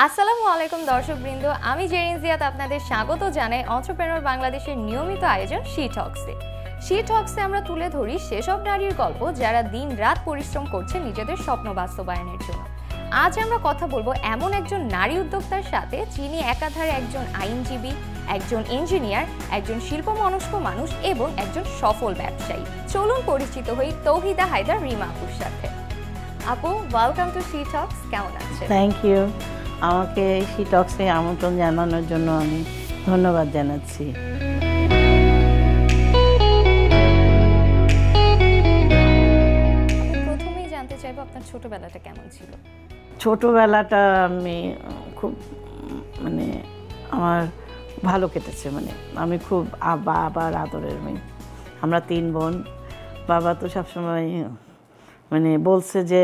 আসসালামু আলাইকুম দর্শকবৃন্দ, আমি জেরিন জিয়াত আপনাদের স্বাগত জানাই অন্ত্রপ্রেনার বাংলাদেশের নিয়মিত আয়োজন শি টক্সে। শি টক্সে আমরা তুলে ধরি সেসব নারীর গল্প যারা দিন রাত পরিশ্রম করছে নিজেদের স্বপ্ন বাস্তবায়নের জন্য। আজ আমরা কথা বলবো এমন একজন নারী উদ্যোক্তার সাথে যিনি একাধারে একজন আইনজীবী, একজন ইঞ্জিনিয়ার, একজন শিল্পমনস্ক মানুষ এবং একজন সফল ব্যবসায়ী। চলুন পরিচিত হই তৌহিদা হায়দার রিমা আপুর সাথে। আপু, ওয়েলকাম টু শি টক্স, কেমন আছেন? Thank you. আমাকে শি টক্সে আমন্ত্রণ জানানোর জন্য আমি ধন্যবাদ জানাচ্ছি। প্রথমেই জানতে চাইবো আপনার ছোটবেলাটা কেমন ছিল? ছোটবেলাটা আমি খুব আমার ভালো কেটেছে। আমি খুব বাবার আদরের মেয়ে। আমরা 3 বোন। বাবা তো সবসময় বলছে যে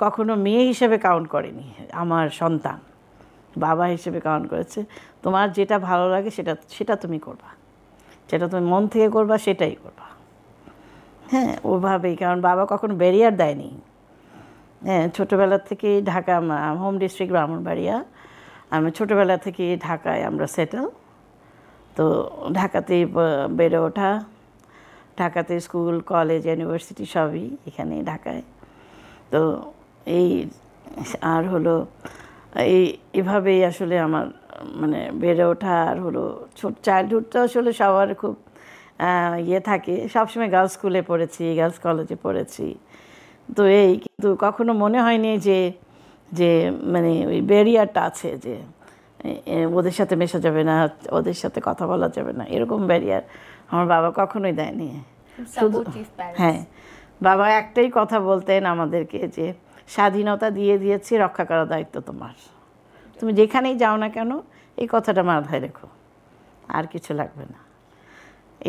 কখনো মেয়ে হিসেবে কাউন্ট করেনি আমার সন্তান, বাবা হিসেবে কাউন্ট করেছে। তোমার যেটা ভালো লাগে সেটা তুমি করবা, যেটা তুমি মন থেকে করবা সেটাই করবা। হ্যাঁ, ওভাবেই। কারণ বাবা কখনো ব্যারিয়ার দেয়নি। হ্যাঁ, ছোটোবেলা থেকে ঢাকা, হোম ডিস্ট্রিক্ট ব্রাহ্মণবাড়িয়া। আমি ছোটোবেলা থেকে ঢাকায় আমরা সেটেল। তো ঢাকাতেই বেড়ে ওঠা, ঢাকাতে স্কুল, কলেজ, ইউনিভার্সিটি সবই এখানে ঢাকায়। তো এই আর হলো এভাবেই আসলে আমার বেড়ে ওঠা। আর হলো চাইল্ডহুডটা আসলে সবার খুব থাকে। সবসময় গার্লস স্কুলে পড়েছি, গার্লস কলেজে পড়েছি। তো কিন্তু কখনো মনে হয়নি যে ওই ব্যারিয়ারটা আছে, যে ওদের সাথে মেশা যাবে না, ওদের সাথে কথা বলা যাবে না, এরকম ব্যারিয়ার আমার বাবা কখনোই দেয়নি। শুধু হ্যাঁ, বাবা একটাই কথা বলতেন আমাদেরকে, যে স্বাধীনতা দিয়েছি, রক্ষা করার দায়িত্ব তোমার। তুমি যেখানেই যাও না কেন এই কথাটা মাথায় রেখো, আর কিছু লাগবে না।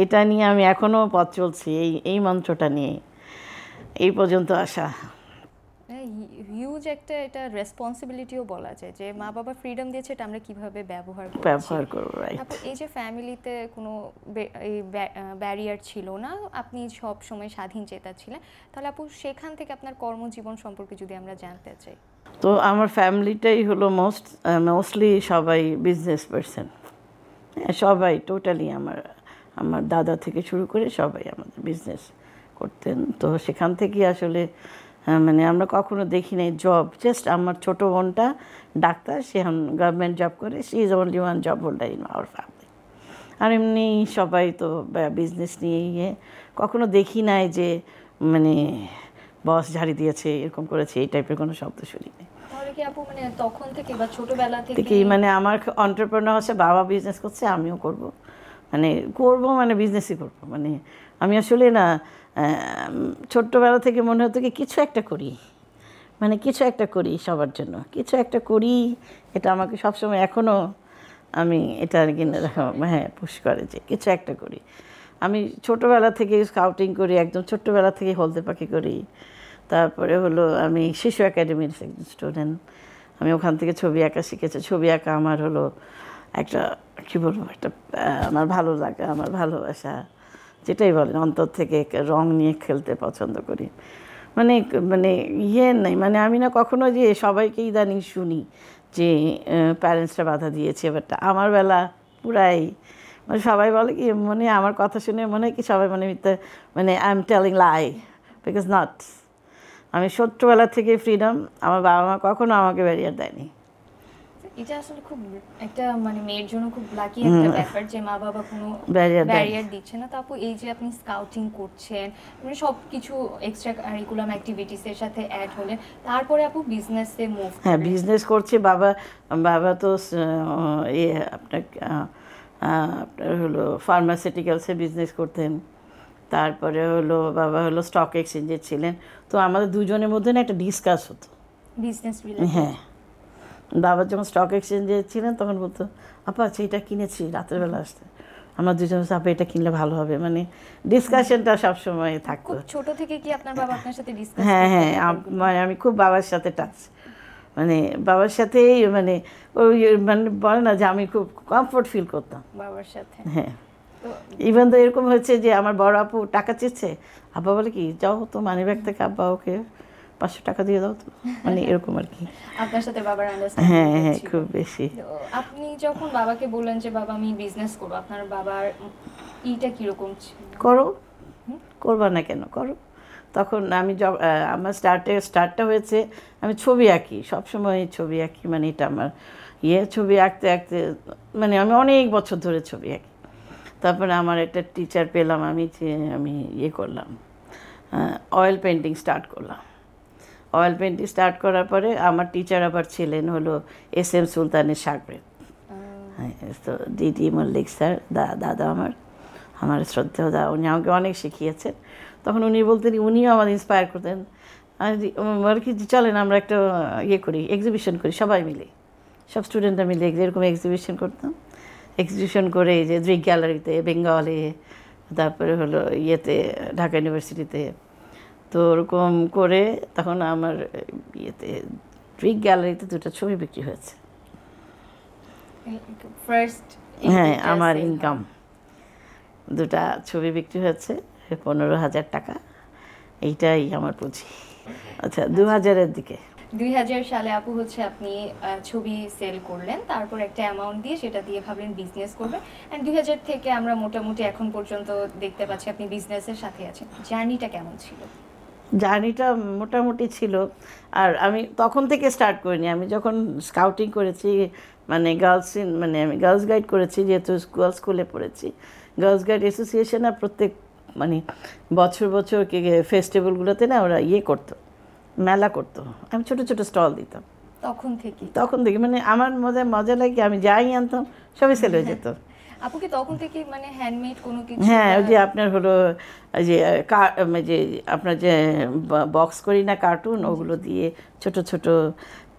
এটা নিয়ে আমি এখনও পথ চলছি, এই মন্ত্রটা নিয়ে এই পর্যন্ত আসা। হিউজ একটা এটা রেসপন্সিবিলিটিও বলা যায়, যে মা বাবা ফ্রিডম দিয়েছে, এটা আমরা কিভাবে ব্যবহার করব। আপু, এই যে ফ্যামিলিতে কোনো ব্যারিয়ার ছিল না, আপনি সব সময় স্বাধীন চেতা ছিলেন, তাহলে আপু সেখান থেকে আপনার কর্মজীবন সম্পর্কে যদি আমরা জানতে চাই। তো আমার ফ্যামিলিটাই হলো মোস্টলি সবাই বিজনেস পারসন। সবাই টোটালি আমার দাদা থেকে শুরু করে সবাই আমাদের বিজনেস করতেন। তো সেখান থেকে আসলে আমরা কখনো দেখি নাই জব। জাস্ট আমার ছোটো বোনটা ডাক্তার, সে এখন গভর্নমেন্ট জব করে। She is only one job holder in our family. আর এমনি সবাই তো বিজনেস নিয়ে কখনো দেখি নাই যে বস ঝাড়ি দিয়েছে, এরকম করেছে, এই টাইপের কোনো শব্দ শুনিনি। তখন থেকে বা ছোটবেলা থেকে আমার এন্টারপ্রেনার হচ্ছে, বাবা বিজনেস করছে, আমিও করব। বিজনেসই করব। আমি আসলে না, ছোট্টবেলা থেকে মনে হতো কি কিছু একটা করি, কিছু একটা করি সবার জন্য, কিছু একটা করি। এটা আমাকে সবসময় এখনও আমি এটা পুশ করে যে কিছু একটা করি। আমি ছোটোবেলা থেকে স্কাউটিং করি, একদম ছোট্টবেলা থেকে হলদে পাখি করি। তারপরে হলো আমি শিশু একাডেমির একজন স্টুডেন্ট। আমি ওখান থেকে ছবি আঁকা শিখেছি। ছবি আঁকা আমার হলো একটা একটা আমার ভালো লাগা, আমার ভালোবাসা, যেটাই বলেন, অন্তর থেকে রং নিয়ে খেলতে পছন্দ করি। নাই আমি না কখনো যে সবাইকে ইদানিং শুনি যে প্যারেন্টসরা বাধা দিয়েছে, বাট আমার বেলা পুরাই সবাই বলে কি, আমার কথা শুনে মনে হয় কি সবাই I am telling lie, because not. আমি ছোট্টবেলা থেকে ফ্রিডম। আমার বাবা মা কখনো আমাকে ব্যারিয়ার দেয়নি। এটা আসলে খুব একটা মেয়ের জন্য খুব লাকি একটা ব্যাপার, যে মা বাবা কোনো ব্যারিয়ার দিচ্ছে না। তারপর এই যে আপনি স্কাউটিং করছেন, সব কিছু এক্সট্রা কারিকুলাম অ্যাক্টিভিটিসের সাথে অ্যাড হলেন, তারপরে আপু বিজনেসে মুভ। হ্যাঁ, বিজনেস করছি। বাবা তো আপনার হলো ফার্মাসিউটিক্যালসে বিজনেস করতেন। তারপরে হলো বাবা হলো স্টক এক্সচেঞ্জে ছিলেন। তো আমাদের দুজনের মধ্যে না একটা ডিসকাস হতো বিজনেস। হ্যাঁ, বাবা যখন স্টক এক্সচেঞ্জে ছিলেন তখন বলতো, আপা আচ্ছা এটা কিনেছি, রাতের বেলা আসতে আমরা দুজন, আপা এটা কিনলে ভালো হবে। ডিসকাশনটা সবসময় থাকতো। ছোট থেকে কি আপনার বাবা আপনার সাথে ডিসকাস? হ্যাঁ, আমি খুব বাবার সাথে টাচ, বাবার সাথেই ওই বলে না যে আমি খুব কমফোর্ট ফিল করতাম বাবার সাথে। হ্যাঁ, ইভেন তো এরকম হয়েছে যে আমার বড় আপু টাকা চেয়েছে, আব্বা বলে কি, যাও তো মানি ব্যাগ থেকে আব্বা ওকে 500 টাকা দিয়ে দাও তো, মানে এরকম আর কি। আপনার সাথে বাবার হ্যাঁ আন্ডারস্ট্যান্ডিং হ্যাঁ, ছিল। খুব বেশি। তো আপনি যখন বাবাকে বললেন যে বাবা আমি বিজনেস করবো, আপনার বাবার ইটা কিরকম ছিল? করো, করবা না কেন, করো। তখন আমি আমার স্টার্টটা হয়েছে, আমি ছবি আঁকি, সবসময় ছবি আঁকি, মানে এটা আমার ছবি আঁকতে আঁকতে মানে আমি অনেক বছর ধরে ছবি আঁকি। তারপরে আমার একটা টিচার পেলাম, আমি করলাম, অয়েল পেন্টিং স্টার্ট করলাম। অয়েল পেন্টিং স্টার্ট করার পরে আমার টিচার আবার ছিলেন হলো SM সুলতানের সাগরেদ। হ্যাঁ, তো ডিডি মল্লিক স্যার, দাদা আমার শ্রদ্ধেয় দা, উনি আমাকে অনেক শিখিয়েছেন। তখন উনি বলতেন, উনিও আমাদের ইন্সপায়ার করতেন আর কি, চলেন আমরা একটা করি, এক্সিবিশন করি সবাই মিলে, সব স্টুডেন্টরা মিলে এরকম এক্সিবিশন করতাম। এক্সিবিশন করে এই যে দৃক গ্যালারিতে, বেঙ্গলে, তারপরে হলো ঢাকা ইউনিভার্সিটিতে। তো ওরকম করে তখন আমার দৃক গ্যালারিতে 2টা ছবি বিক্রি হয়েছে। ফার্স্ট, হ্যাঁ, আমার ইনকাম 2টা ছবি বিক্রি হয়েছে, 15,000 টাকা, এইটাই আমার পুঁজি। আচ্ছা, 2000-এর দিকে, 2000 সালে আপু হচ্ছে আপনি ছবি সেল করলেন, তারপর একটা অ্যামাউন্ট দিয়ে সেটা দিয়ে ভাবলেন বিজনেস করবেন, এন্ড 2000 থেকে আমরা মোটামুটি এখন পর্যন্ত দেখতে পাচ্ছি আপনি বিজনেসের সাথে আছেন। জার্নিটা কেমন ছিল? জার্নিটা মোটামুটি ছিল। আর আমি তখন থেকে স্টার্ট করিনি, আমি যখন স্কাউটিং করেছি, মানে মানে আমি গার্লস গাইড করেছি, যেহেতু গার্লস স্কুলে পড়েছি, গার্লস গাইড অ্যাসোসিয়েশন প্রত্যেক মানে বছর ফেস্টিভ্যালগুলোতে না ওরা করতো, মেলা করতো, আমি ছোট ছোট স্টল দিতাম। তখন থেকে মানে আমার মজা লাগে, আমি যাই আনতাম সবই সেল হয়ে যেত। আপু কি তখন থেকে মানে হ্যান্ডমেড কোনো কিছু? হ্যাঁ, ওই যে আপনার হলো যে আপনার যে বক্স করি না কার্টুন, ওগুলো দিয়ে ছোট ছোট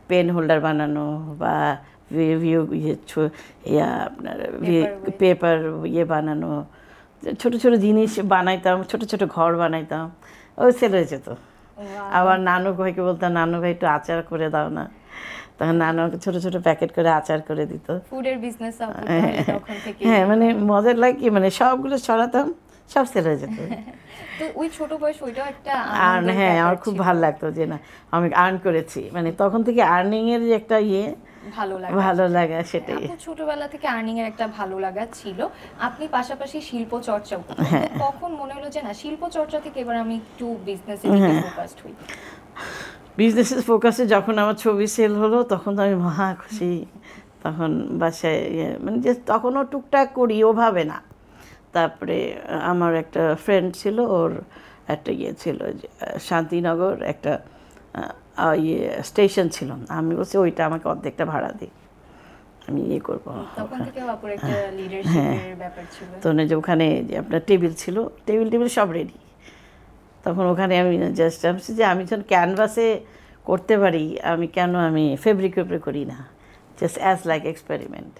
পেন হোল্ডার বানানো, বা আপনার পেপার বানানো, ছোট ছোট জিনিস বানাইতাম, ছোট ছোট ঘর বানাইতাম, ওই সেল হয়ে যেত। আবার নানু ভাইকে বলতাম, নানু ভাই একটু আচার করে দাও না, তখন নানু ছোট ছোট প্যাকেট করে আচার করে দিত। ফুডের বিজনেস তখন থেকে। হ্যাঁ, মানে মজার লাগে, মানে সবগুলো ছড়াতাম, সব সেল হয়ে যেত। তো ওই ছোট বয়স ওইটাও একটা আর্ন, হ্যাঁ, আমার খুব ভালো লাগতো যে না আমি আর্ন করেছি, মানে তখন থেকে আর্নিং এর যে একটা ভালো লাগা সেটাই। আপু ছোটবেলা থেকে আর্নিং এর একটা ভালো লাগা ছিল, আপনি পাশাপাশি শিল্প চর্চাও করতেন। কখন মনে হলো যে না শিল্প চর্চা থেকে এবার আমি একটু বিজনেসের দিকে ফোকাসড হই? বিজনেসের ফোকাসে যখন আমার ছবি সেল হলো, তখন তো আমি মহা খুশি। তখন বাসায় মানে যে তখনও টুকটাক করি, ওভাবে না। তারপরে আমার একটা ফ্রেন্ড ছিল, ওর একটা ছিল শান্তিনগর একটা স্টেশন ছিল, আমি বলছি ওইটা আমাকে অর্ধেকটা ভাড়া দিই, আমি করবো। তখন থেকে আপুর একটা লিডারশিপের ব্যাপার ছিল। তো যে ওখানে যে আপনার টেবিল ছিল, টেবিল সব রেডি, তখন ওখানে আমি জাস্ট ভাবছি যে আমি যখন ক্যানভাসে করতে পারি, আমি ফেব্রিকের উপরে করি না, জাস্ট অ্যাজ লাইক এক্সপেরিমেন্ট।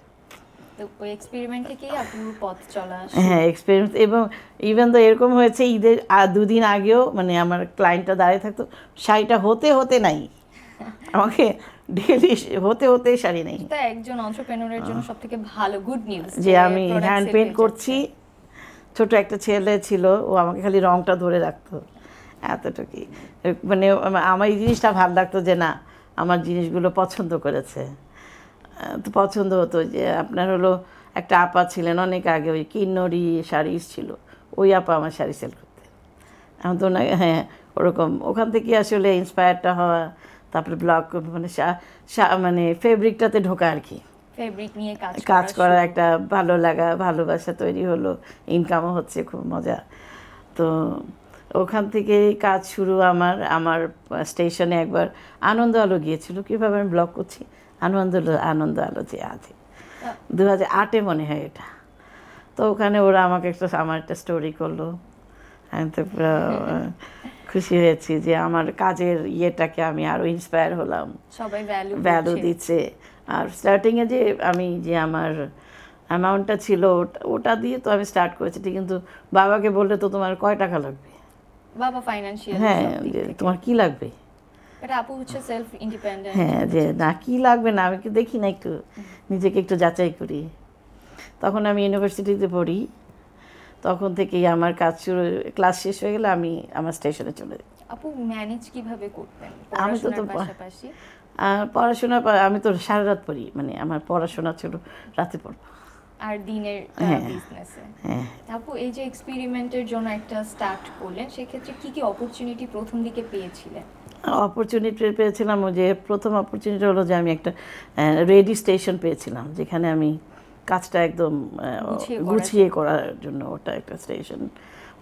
ওই এক্সপেরিমেন্ট থেকেই আপুর পথ চলা। হ্যাঁ, এক্সপেরিমেন্ট। এবং ইভেন তো এরকম হয়েছে, ঈদের 2 দিন আগেও মানে আমার ক্লায়েন্টটা দাঁড়িয়ে থাকতো, শাড়িটা হতে নাই, আমাকে ডেলি হতে শাড়ি নেই। এটা একজন এন্টারপ্রেনারের জন্য সবথেকে ভালো গুড নিউজ যে আমি হ্যান্ড পেইন্ট করছি। ছোট একটা ছেলে ছিল, ও আমাকে খালি রংটা ধরে রাখতো, এতটুকুই। মানে আমার এই জিনিসটা ভালো লাগতো যে না, আমার জিনিসগুলো পছন্দ করেছে। তো পছন্দ হতো যে আপনার হলো একটা আপা ছিলেন অনেক আগে, ওই কিন্নরি শাড়ি ছিল, ওই আপা আমার শাড়ি সেল করতে। এখন তো না, হ্যাঁ, ওরকম ওখান থেকে আসলে ইন্সপায়ারটা হওয়া, তারপরে ব্লগ মানে মানে ফেব্রিকটাতে ঢোকা আর কি, ফেব্রিক নিয়ে কাজ করার একটা ভালো লাগা, ভালোবাসা তৈরি হলো, ইনকামও হচ্ছে, খুব মজা। তো ওখান থেকে কাজ শুরু। আমার স্টেশনে একবার আনন্দ আলো গিয়েছিল, কীভাবে আমি ব্লগ করছি, আনন্দ আলো যে আছে 2008-এ মনে হয় এটা। তো ওখানে ওরা আমাকে আমার একটা স্টোরি করলো, আমি তো পুরো খুশি হয়েছি যে আমার কাজের ইয়েটাকে আমি আরও ইন্সপায়ার হলাম, সবাই ভ্যালু দিচ্ছে। আর স্টার্টিংয়ে যে আমি যে আমার অ্যামাউন্টটা ছিল ওটা দিয়ে তো আমি স্টার্ট করেছি, কিন্তু বাবাকে বললে তো তোমার কয় টাকা লাগবে, বাবা ফাইন্যান্সিয়াল, হ্যাঁ, যে তোমার কি লাগবে, এটা আপু হচ্ছে সেলফ ইন্ডিপেন্ডেন্ট, হ্যাঁ, যে না কি লাগবে না, আমি কি দেখি না, একটু নিজেকে একটু যাচাই করি। তখন আমি ইউনিভার্সিটিতে পড়ি, তখন থেকেই আমার কাজ শুরু, ক্লাস শেষ হয়ে গেলে আমি আমার স্টেশনে চলে যাই। আপু ম্যানেজ কিভাবে করতেন আমি তো পড়াশোনার পাশাপাশি? পড়াশোনা আমি তো সারা রাত পড়ি, মানে আমার পড়াশোনা ছিল রাতে পড়বো আর দিনের হ্যাঁ। বিজনেসে। হ্যাঁ, আপু এই যে এক্সপেরিমেন্টের জন্য একটা স্টার্ট করলেন, সেক্ষেত্রে কি কি অপরচুনিটি প্রথম দিকে পেয়েছিলেন? অপরচুনিটি পেয়েছিলাম, ওই যে প্রথম অপরচুনিটি হলো যে আমি একটা রেডি স্টেশন পেয়েছিলাম, যেখানে আমি কাজটা একদম গুছিয়ে করার জন্য। ওটা একটা স্টেশন,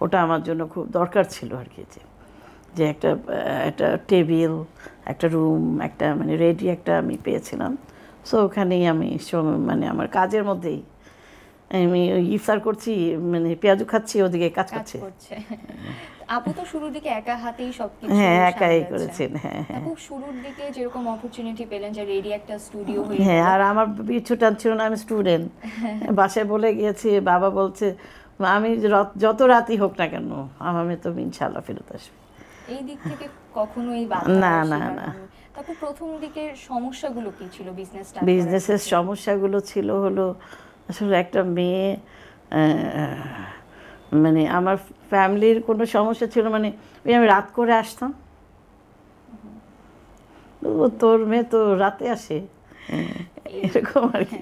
ওটা আমার জন্য খুব দরকার ছিল আর কি, যে একটা একটা টেবিল, একটা রুম, একটা মানে রেডি একটা আমি পেয়েছিলাম। সো ওখানেই আমি মানে আমার কাজের মধ্যেই আমি ইফতার করছি, মানে পেঁয়াজু খাচ্ছি, ওদিকে কাজ করছে। আপু তো শুরুর দিকে একা হাতেই সবকিছু হ্যাঁ, একাই করেছেন। হ্যাঁ, আপু শুরুর দিকে যেরকম অপরচুনিটি পেলেন যে রেডি একটা স্টুডিও হয়ে হ্যাঁ, আর আমার পিছু টানছিল না, আমি স্টুডেন্ট। বাসায় বলে গিয়েছি, বাবা বলছে আমি যত রাতই হোক না কেন আমার মেয়ে তো ইনশাল্লাহ ফেরত আসবে। এই দিক থেকে কখনোই না না না। তারপর প্রথম দিকের সমস্যাগুলো কি ছিল বিজনেসের সমস্যাগুলো ছিল হলো আসলে একটা মেয়ে, মানে আমার ফ্যামিলির কোনো সমস্যা ছিল, মানে আমি রাত করে আসতাম, তোর মেয়ে তো রাতে আসে, এরকম আর কি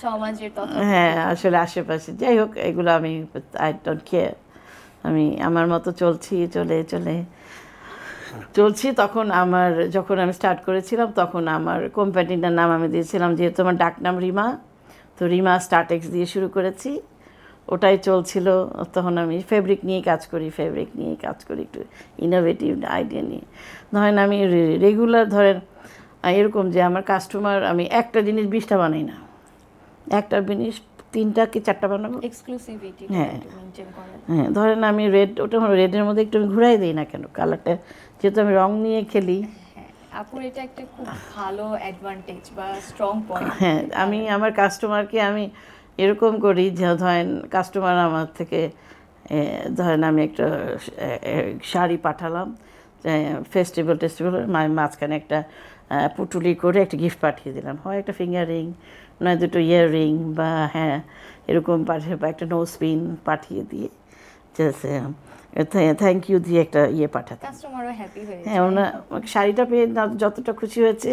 সমাজের। হ্যাঁ, আসলে আশেপাশে যাই হোক এগুলো আমি আই ডোন্ট কেয়ার, আমি আমার মতো চলছি। তখন যখন আমি স্টার্ট করেছিলাম তখন আমার কোম্পানিটার নাম আমি দিয়েছিলাম, যেহেতু আমার ডাক নাম রিমা, তো রিমা স্টার্টেক্স দিয়ে শুরু করেছি, ওটাই চলছিল। তখন আমি ফেব্রিক নিয়ে কাজ করি, একটু ইনোভেটিভ আইডিয়া নিয়ে। ধরেন আমি রেগুলার এরকম যে আমার কাস্টমার, আমি একটা জিনিস 20টা বানাই না, একটা জিনিস 3টা কি 4টা বানাবো। এক্সক্লুসিভিটি মেইনটেইন করেন। হ্যাঁ, ধরেন আমি ওটা রেডের মধ্যে একটু ঘুরাই দিই না কেন, কালারটা, যেহেতু আমি রং নিয়ে খেলি। আপুর এটা একটা খুব ভালো অ্যাডভান্টেজ বা স্ট্রং পয়েন্ট। হ্যাঁ, আমি আমার কাস্টমারকে আমি এরকম করি যে ধরেন কাস্টমার আমার থেকে ধরেন আমি একটা শাড়ি পাঠালাম, ফেস্টিভ্যাল মাঝখানে একটা পুটুলি করে একটা গিফট পাঠিয়ে দিলাম, হয় একটা ফিঙ্গার রিং, নয় দুটো ইয়াররিং, বা হ্যাঁ এরকম বা একটা নোজ পিন পাঠিয়ে দিয়ে থ্যাংক ইউ দিয়ে একটা পাঠাতে, কাস্টমারও হ্যাপি হয়ে যায়। হ্যাঁ, ওনা শাড়িটা পেয়ে যতটা খুশি হয়েছে,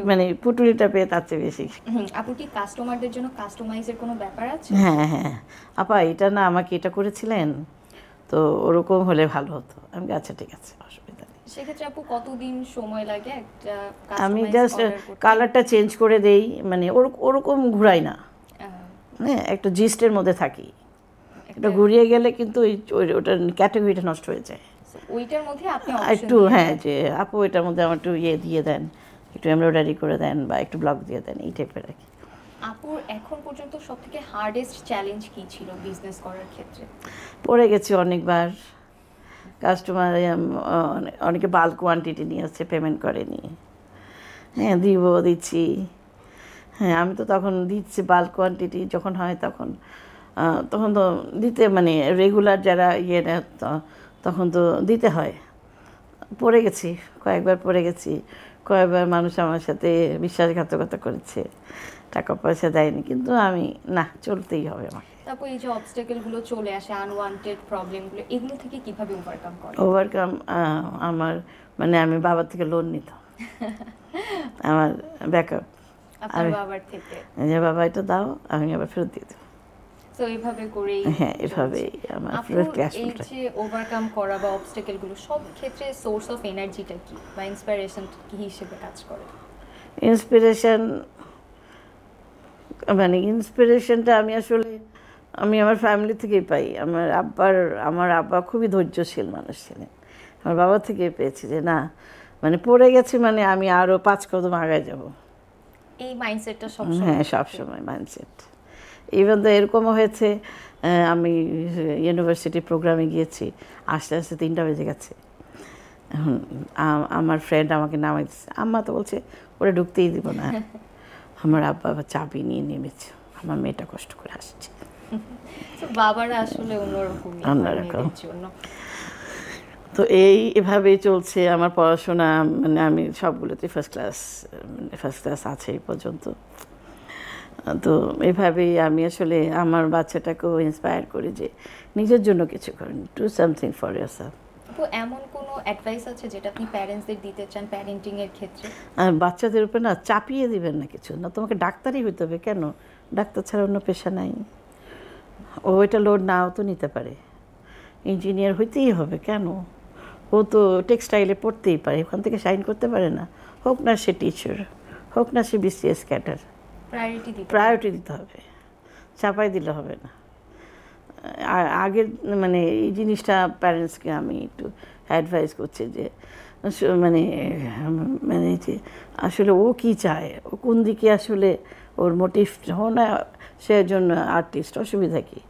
মানে পুটুলিটা পেয়ে তার চেয়ে বেশি। আপু কি কাস্টমারদের জন্য কাস্টমাইজের কোনো ব্যাপার আছে? হ্যাঁ, আপা এটা না আমাকে এটা করেছিলেন, তো ওরকম হলে ভালো হতো। আমি আচ্ছা ঠিক আছে, অসুবিধা নেই। সেক্ষেত্রে আপু কতদিন সময় লাগে একটা আমি জাস্ট কালারটা চেঞ্জ করে দেই, মানে ওরকম ঘুরাই না, হ্যাঁ, একটা জিস্টের মধ্যে থাকি। এটা ঘুরিয়ে গেলে কিন্তু ওটার ক্যাটাগরিটা নষ্ট হয়ে যায়। ওইটার মধ্যে আপনি একটু হ্যাঁ, যে আপু এটার মধ্যে আমার একটু দিয়ে দেন, একটু এমব্রয়ডারি করে দেন, বা একটু ব্লক দিয়ে দেন, এই টাইপের আর কি। আপুর এখন পর্যন্ত সবথেকে হার্ডেস্ট চ্যালেঞ্জ কি ছিল বিজনেস করার ক্ষেত্রে? পড়ে গেছি অনেকবার, কাস্টমার অনেকে বাল্ক কোয়ান্টিটি নিয়ে আসছে, পেমেন্ট করেনি। হ্যাঁ, দিচ্ছি। হ্যাঁ, আমি তো তখন দিচ্ছি বাল্ক কোয়ান্টিটি যখন হয় তখন তো দিতে, মানে রেগুলার যারা তখন তো দিতে হয়। কয়েকবার মানুষ আমার সাথে বিশ্বাসঘাতকতা করেছে, টাকা পয়সা দেয়নি, কিন্তু আমি না, চলতেই হবে আমাকে। তারপর এই যে অবস্টাকেলগুলো চলে আসে, আনওয়ান্টেড প্রবলেমগুলো, এগুলো থেকে কিভাবে ওভারকাম আমার মানে আমি বাবার থেকে লোন নিতাম, আমার ব্যাকআপ, আপনার বাবার থেকে, যে বাবা এটা দাও, আমি আবার ফেরত দিয়ে দেবো। তো এইভাবে করেই, হ্যাঁ, এভাবেই আমার ক্যাশ ফ্লো। এই যে ওভারকাম করা বা অবস্টাকেলগুলো, সব ক্ষেত্রে সোর্স অফ এনার্জিটা কি বা ইন্সপিরেশন কি হিসেবে কাজ করে? ইন্সপিরেশনটা আমি আমার ফ্যামিলি থেকেই পাই। আমার আব্বা খুবই ধৈর্যশীল মানুষ ছিলেন, আমার বাবা থেকেই পেয়েছি যে না, মানে পড়ে গেছি মানে আমি আরও 5 কদম আগায় যাব, এই মাইন্ডসেটটা সবসময়। হ্যাঁ, সবসময় মাইন্ডসেট। ইভেন তো এরকমও হয়েছে, আমি ইউনিভার্সিটি প্রোগ্রামে গিয়েছি, আস্তে 3টা বেজে গেছে। আমার ফ্রেন্ড আমাকে নামাই দিচ্ছে, আম্মা তো বলছে ওরা ঢুকতেই দিব না। আমার আব্বা আবার চাবি নিয়ে নেমেছে, আমার মেয়েটা কষ্ট করে আসছে। বাবারা আসলে অন্যরকম। তো এভাবেই চলছে আমার পড়াশোনা, মানে আমি সবগুলোতে ফার্স্ট ক্লাস আছে এই পর্যন্ত। তো এভাবেই আমি আসলে আমার বাচ্চাটাকেও ইন্সপায়ার করি যে নিজের জন্য কিছু করেন, ডু সামথিং ফর ইয়োরসেলফ। আপু এমন কোনো অ্যাডভাইস আছে যেটা আপনি প্যারেন্টসদের দিতে চান প্যারেন্টিং এর ক্ষেত্রে? আর বাচ্চাদের উপরে না চাপিয়ে দিবেন না কিছু, না তোমাকে ডাক্তারই হইতে হবে কেন? ডাক্তার ছাড়া অন্য পেশা নাই। ও এটা লোড নাও তো নিতে পারে, ইঞ্জিনিয়ার হইতেই হবে কেন? ও তো টেক্সটাইলে পড়তেই পারে, ওখান থেকে সাইন করতে পারে না? হোক না সে টিচার, হোক না সে বিসিএস ক্যাডার, প্রায়োরিটি দিতে হবে, চাপাই দিলে হবে না। আগের মানে এই জিনিসটা প্যারেন্টসকে আমি একটু অ্যাডভাইস করছি যে মানে মানে যে আসলে ও কি চায়, ও কোন দিকে আসলে ওর মোটিভ না, সে একজন আর্টিস্ট, অসুবিধা কি?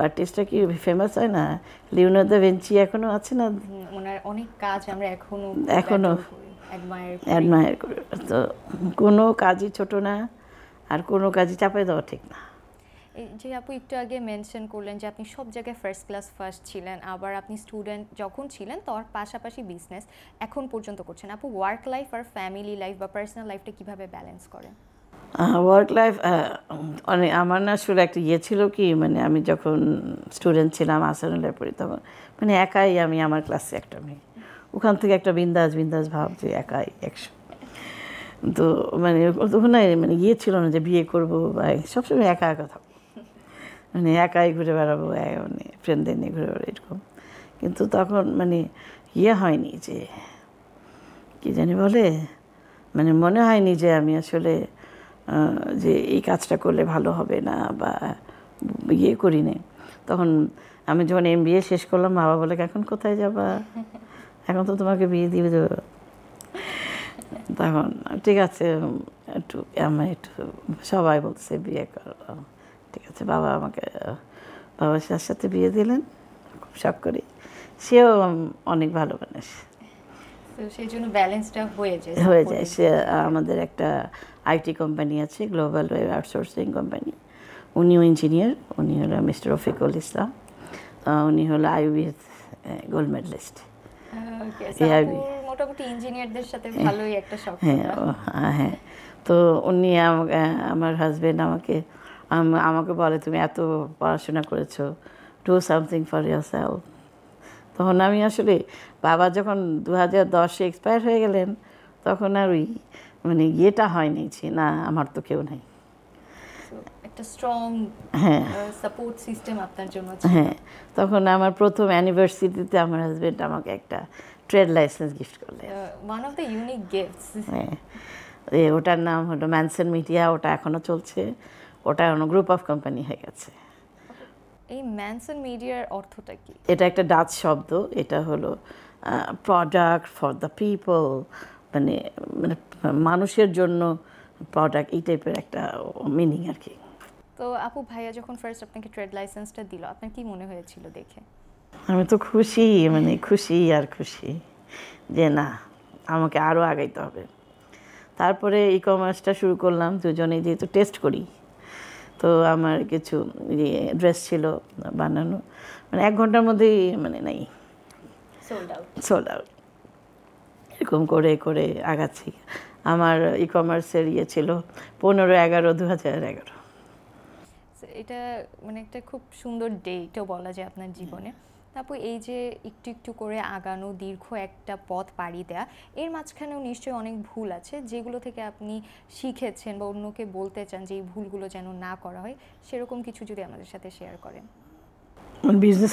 আর্টিস্টটা কি ফেমাস হয় না? লিওনার্দো দা ভিঞ্চি এখনো আছে না, ওনার অনেক কাজ আমরা এখনো অ্যাডমায়ার করি। তো কোনো কাজই ছোট না, আর কোনো কাজই চাপাই দেওয়া ঠিক না। এই যে আপু একটু আগে মেনশন করলেন যে আপনি সব জায়গায় ফার্স্ট ছিলেন, আবার আপনি স্টুডেন্ট যখন ছিলেন তার পাশাপাশি বিজনেস এখন পর্যন্ত করছেন। আপু ওয়ার্ক লাইফ আর ফ্যামিলি লাইফ বা পার্সোনাল লাইফটা কিভাবে ব্যালেন্স করেন? ওয়ার্ক লাইফ অনেক আমার না আসলে একটা ইয়ে ছিল কি, মানে আমি যখন স্টুডেন্ট ছিলাম আসানুল্লাহ পড়ি তখন মানে একাই আমি আমার ক্লাসে একটা মেয়ে, ওখান থেকে একটা বিন্দাস ভাব যে একাই একশো। তো মানে তখন না মানে ইয়ে ছিল না যে বিয়ে করবো বা সবসময় একা থাকবো, মানে একাই ঘুরে বেড়াবো, মানে ফ্রেন্ডদের নিয়ে ঘুরে বেড়াবো এরকম। কিন্তু তখন মানে ইয়ে হয়নি যে কী জানি বলে, মানে মনে হয়নি যে আমি আসলে যে এই কাজটা করলে ভালো হবে না বা ইয়ে করি নি। তখন আমি যখন MBA শেষ করলাম, বাবা বলে এখন কোথায় যাবা, এখন তো তোমাকে বিয়ে দিয়ে দেবো। তখন ঠিক আছে একটু আমার একটু সবাই বলছে বিয়ে করো, ঠিক আছে। বাবা সাথে বিয়ে দিলেন খুব শখ করি, সেও অনেক ভালো মানুষ, সেই জন্য ব্যালেন্সটা হয়ে যায়। সে আমাদের একটা IT কোম্পানি আছে, গ্লোবাল ওয়েব আউটসোর্সিং কোম্পানি, উনিও ইঞ্জিনিয়ার, উনি হলো মিস্টার রফিকুল ইসলাম, উনি হলো IUB গোল্ড মেডেলিস্ট। মোটামুটি ইঞ্জিনিয়ারদের সাথে ভালোই একটা শখ। হ্যাঁ, তো উনি আমার হাজবেন্ড আমাকে বলে তুমি এত পড়াশোনা করেছো, ডু সামথিং ফর ইয়ারসেলফ। তখন আমি আসলে বাবা যখন 2010-এ এক্সপায়ার হয়ে গেলেন, তখন আর ওই মানে ইয়েটা হয়নি যে না আমার তো কেউ নাই, একটা স্ট্রং সাপোর্ট সিস্টেম আপনার জন্য। হ্যাঁ, তখন আমার প্রথম অ্যানিভার্সারিতে আমার হাজবেন্ড আমাকে একটা ট্রেড লাইসেন্স গিফট করলেন, one of the unique gifts. হ্যাঁ, ওটার নাম হলো ম্যানসন মিডিয়া, ওটা এখনও চলছে, ওটা গ্রুপ অফ কোম্পানি হয়ে গেছে। এই ম্যানসন মিডিয়ার অর্থটা কি? এটা একটা ডাচ শব্দ, এটা হলো প্রোডাক্ট ফর দ্য পিপল, মানে মানে মানুষের জন্য প্রোডাক্ট, এই টাইপের একটা মিনিং আর কি। তো আপু ভাইয়া যখন ফার্স্ট আপনাকে ট্রেড লাইসেন্সটা দিল, আপনার কি মনে হয়েছিল দেখে? আমি তো খুশি, মানে খুশি আর খুশি যে না আমাকে আরও আগাইতে হবে। তারপরে কমার্সটা শুরু করলাম, দুজনেই যেহেতু টেস্ট করি, তো আমার কিছু ড্রেস ছিল বানানো, মানে 1 ঘন্টার মধ্যেই মানে নাই সোল্ড আউট, এরকম করে করে আগাচ্ছি। আমার কমার্সের ছিল 15/11/2011। এটা মানে একটা খুব সুন্দর ডেটও বলা যায় আপনার জীবনে। তারপর এই যে একটু একটু করে আগানো, দীর্ঘ একটা পথ পাড়ি দেয়া, এর মাঝখানেও নিশ্চয়ই অনেক ভুল আছে যেগুলো থেকে আপনি শিখেছেন বা অন্যকে বলতে চান যে এই ভুলগুলো যেন না করা হয়, সেরকম কিছু যদি আমাদের সাথে শেয়ার করেন। বিজনেস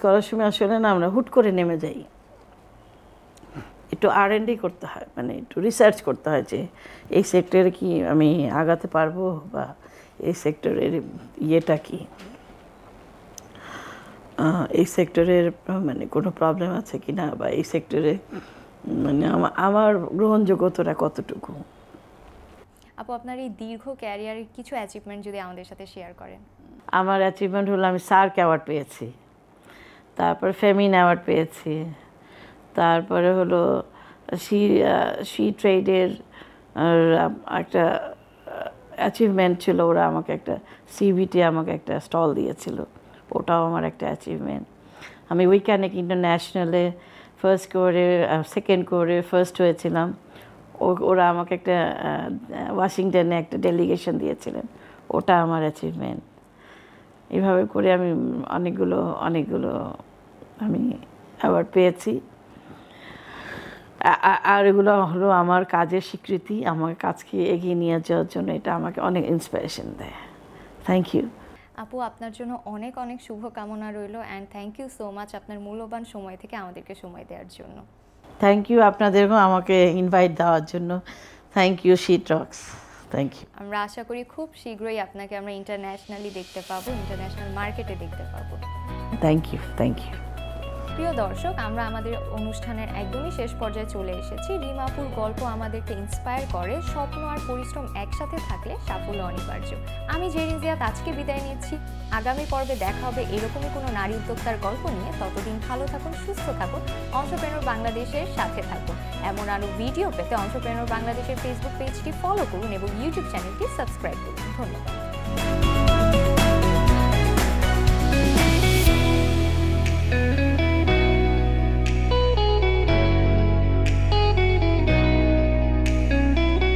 করার সময় আসলে না আমরা হুট করে নেমে যাই, একটু R&D করতে হয়, মানে একটু রিসার্চ করতে হয় যে এই সেক্টরে কি আমি আগাতে পারবো বা এই সেক্টরের ইয়েটা কি, এই সেক্টরের মানে কোনো প্রবলেম আছে কি না, বা এই সেক্টরে মানে আমার গ্রহণযোগ্যতাটা কতটুকু। আপু আপনার এই দীর্ঘ ক্যারিয়ারের কিছু অ্যাচিভমেন্ট যদি আমাদের সাথে শেয়ার করেন। আমার অ্যাচিভমেন্ট হলো আমি সার্ক অ্যাওয়ার্ড পেয়েছি, তারপর ফেমিন অ্যাওয়ার্ড পেয়েছি, তারপরে হলো শি ট্রেডের একটা অ্যাচিভমেন্ট ছিল, ওরা আমাকে একটা CBT আমাকে একটা স্টল দিয়েছিল, ওটাও আমার একটা অ্যাচিভমেন্ট। আমি উইকেন্ড ইন্টারন্যাশনালে ফার্স্ট কোরে সেকেন্ড কোরে ফার্স্ট হয়েছিলাম, ওরা আমাকে একটা ওয়াশিংটনে একটা ডেলিগেশন দিয়েছিলেন, ওটা আমার অ্যাচিভমেন্ট। এইভাবে করে আমি অনেকগুলো আমি অ্যাওয়ার্ড পেয়েছি। আর এগুলো হলো আমার কাজের স্বীকৃতি, আমার কাজকে এগিয়ে নিয়ে যাওয়ার জন্য এটা আমাকে অনেক ইন্সপিরেশন দেয়। থ্যাংক ইউ আপু, আপনার জন্য অনেক অনেক শুভকামনা রইল and thank you so much আপনার মূল্যবান সময় থেকে আমাদেরকে সময় দেওয়ার জন্য। থ্যাংক ইউ আপনাদেরকেও আমাকে ইনভাইট দেওয়ার জন্য। Thank you She Talks. Thank you. আমরা আশা করি খুব শীঘ্রই আপনাকে আমরা ইন্টারন্যাশনালি দেখতে পাবো, ইন্টারন্যাশনাল মার্কেটে দেখতে পাবো। Thank you, thank you. প্রিয় দর্শক, আমরা আমাদের অনুষ্ঠানের একদমই শেষ পর্যায়ে চলে এসেছি। রিমা আপুর গল্প আমাদেরকে ইন্সপায়ার করে, স্বপ্ন আর পরিশ্রম একসাথে থাকলে সাফল্য অনিবার্য। আমি জেরিন জিয়াত আজকে বিদায় নিচ্ছি। আগামী পর্বে দেখা হবে এরকমই কোনো নারী উদ্যোক্তার গল্প নিয়ে। ততদিন ভালো থাকুন, সুস্থ থাকুন, অন্ত্রপ্রেনার বাংলাদেশের সাথে থাকুন। এমন আরও ভিডিও পেতে অন্ত্রপ্রেনার বাংলাদেশের ফেসবুক পেজটি ফলো করুন এবং ইউটিউব চ্যানেলটি সাবস্ক্রাইব করুন। ধন্যবাদ।